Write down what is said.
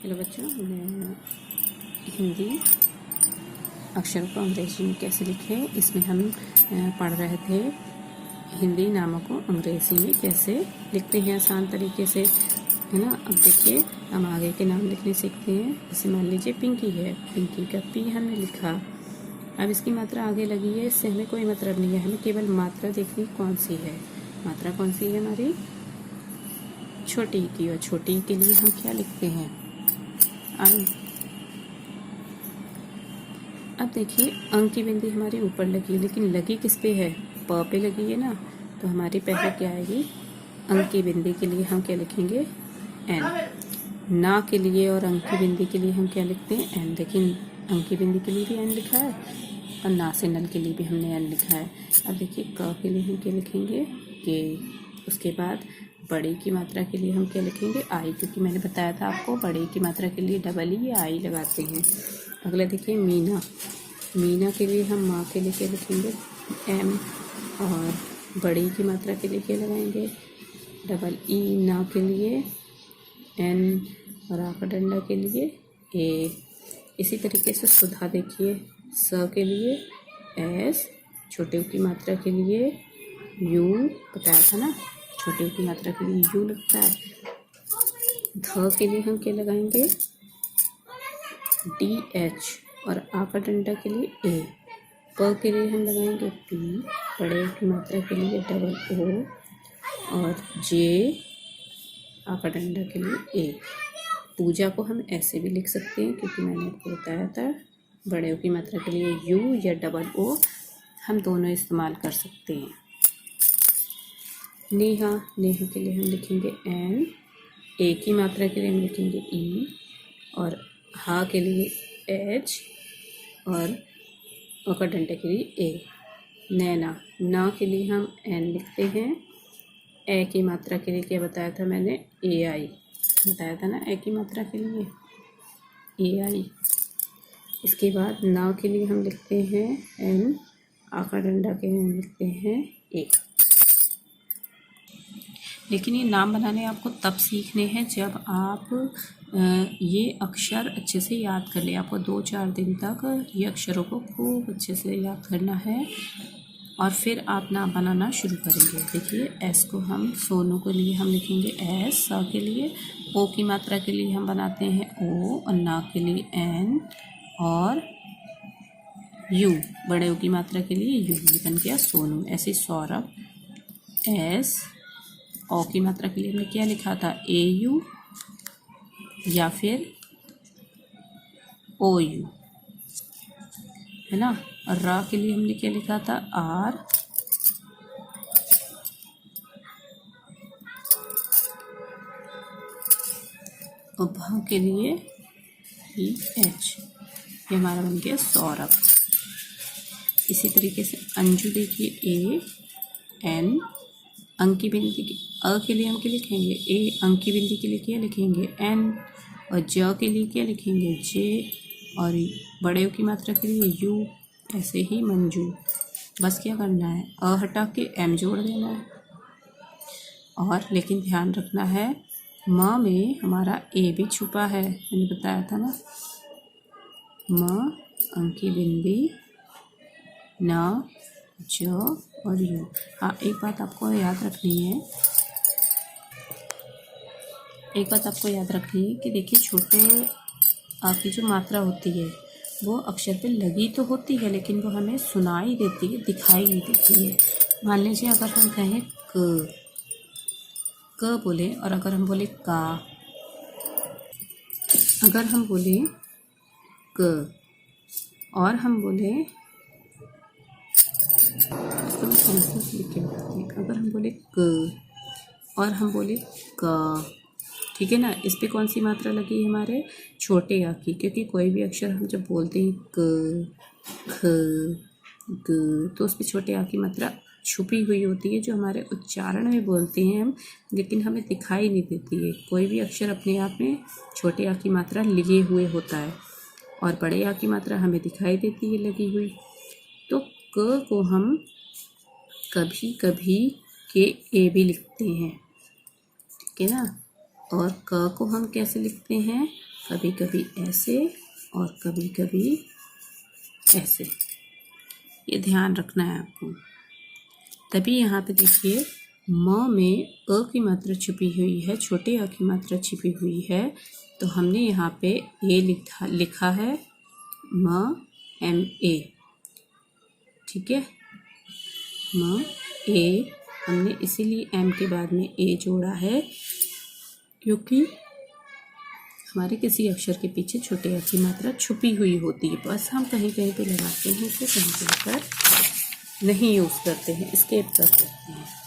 Hello बच्चों, मैं हिंदी अक्षरों को अंग्रेजी में कैसे लिखें इसमें हम पढ़ रहे थे। हिंदी नामों को अंग्रेजी में कैसे लिखते हैं आसान तरीके से, है ना। अब देखिए, हम आगे के नाम लिखने सीखते हैं। जैसे मान लीजिए पिंकी है, पिंकी का पी हमने लिखा। अब इसकी मात्रा आगे लगी है, इससे हमें कोई मतलब नहीं है, हमें केवल मात्रा देखनी कौन सी है। मात्रा कौन सी है हमारी? छोटी की। और छोटी के लिए हम क्या लिखते हैं? अब देखिए, अंक की बिंदी हमारी ऊपर लगी, लेकिन लगी किस पे है? प पे लगी है ना। तो हमारी पहले क्या आएगी? अंक की बिंदी के लिए हम क्या लिखेंगे? एन। ना के लिए और अंक की बिंदी के लिए हम क्या लिखते हैं? एन। लेकिन अंक की बिंदी के लिए भी एन लिखा है और ना से नल के लिए भी हमने एन लिखा है। अब देखिए, क के लिए हम क्या लिखेंगे? के। उसके बाद बड़ी की मात्रा के लिए हम क्या लिखेंगे? आई, क्योंकि मैंने बताया था आपको बड़ी की मात्रा के लिए डबल ई या आई लगाते हैं। अगला देखिए, मीना। मीना के लिए हम माँ के लिए क्या लिखेंगे? एम। और बड़ी की मात्रा के लिए क्या लगाएंगे? Double E. ना के लिए एन और आ का डंडा के लिए ए। इसी तरीके से सुधा देखिए, स के लिए एस, छोटे की मात्रा के लिए यू, बताया था ना, छोटे की मात्रा के लिए यू लगता है। ध के लिए हम क्या लगाएंगे? डी एच और आ का डंडा के लिए ए। प के लिए हम लगाएंगे पी, बड़े की मात्रा के लिए डबल ओ और जे, आ का डंडा के लिए ए। पूजा को हम ऐसे भी लिख सकते हैं, क्योंकि मैंने आपको बताया था बड़े की मात्रा के लिए यू या डबल ओ हम दोनों इस्तेमाल कर सकते हैं। नेहा, नेहा के लिए हम लिखेंगे एन। ए की मात्रा के लिए हम लिखेंगे ई और हा के लिए एच और ओ का डंडे के लिए ए। नैना, ना के लिए हम एन लिखते हैं। ए की मात्रा के लिए क्या बताया था मैंने? ए आई बताया था ना, ए की मात्रा के लिए ए आई। इसके बाद ना के लिए हम लिखते हैं एन, आ का डंडा के लिए हम लिखते हैं ए। लेकिन ये नाम बनाने आपको तब सीखने हैं जब आप ये अक्षर अच्छे से याद कर ले। आपको 2-4 दिन तक ये अक्षरों को खूब अच्छे से याद करना है और फिर आप नाम बनाना शुरू करेंगे। देखिए, एस को हम सोनू के लिए हम लिखेंगे एस। स के लिए ओ की मात्रा के लिए हम बनाते हैं ओ और ना के लिए एन और यू, बड़े ओ की मात्रा के लिए यू, ये बन गया सोनू। ऐसे सौरभ, एस। ओ की मात्रा के लिए हमने क्या लिखा था? ए यू या फिर ओ यू, है ना। और रा के लिए हमने क्या लिखा था? आर। और भ के लिए ई एच, ये हमारा बन गया सौरभ। इसी तरीके से अंजू देखिए, ए एन। अंक की बिंदी की अ के लिए हम क्या लिखेंगे? ए। अंक की बिंदी के लिए क्या लिखेंगे? एन। और ज के लिए क्या लिखेंगे? जे। और बड़े की मात्रा के लिए यू। ऐसे ही मंजू। बस क्या करना है? अ हटा के एम जोड़ देना है। और लेकिन ध्यान रखना है, म में हमारा ए भी छुपा है, मैंने बताया था ना। म, अंक की बिंदी, न, ज और यू। हाँ, एक बात आपको याद रखनी है, कि देखिए, छोटे आ की जो मात्रा होती है वो अक्षर पे लगी तो होती है, लेकिन वो हमें सुनाई देती है, दिखाई नहीं देती है। मान लीजिए, अगर हम कहें क बोले और अगर हम बोले का, अगर हम बोले क और हम बोले, तो मैं सेंटेंस लिख के बताती हूँ। अगर हम बोले क और हम बोले का, ठीक है ना, इस पे कौन सी मात्रा लगी है? हमारे छोटे आ की, क्योंकि कोई भी अक्षर हम जब बोलते हैं क, ख, ग, तो उस पे छोटे आ की मात्रा छुपी हुई होती है, जो हमारे उच्चारण में बोलते हैं हम, लेकिन हमें दिखाई नहीं देती है। कोई भी अक्षर अपने आप में छोटे आ की मात्रा लिए हुए होता है और बड़े आ की मात्रा हमें दिखाई देती है लगी हुई। तो क को हम कभी कभी के ए भी लिखते हैं, ठीक है ना। और क को हम कैसे लिखते हैं? कभी कभी ऐसे और कभी कभी ऐसे, ये ध्यान रखना है आपको। तभी यहाँ पे देखिए म में अ की मात्रा छिपी हुई है, छोटे अ की मात्रा छिपी हुई है, तो हमने यहाँ पे ए लिखा है, म एम ए, ठीक है। म ए हमने इसीलिए एम के बाद में ए जोड़ा है, क्योंकि हमारे किसी अक्षर के पीछे छोटे अ की मात्रा छुपी हुई होती है। बस हम कहीं कहीं पे लगाते हैं, इसे कहीं कहीं पर नहीं यूज़ करते हैं, स्किप कर देते हैं।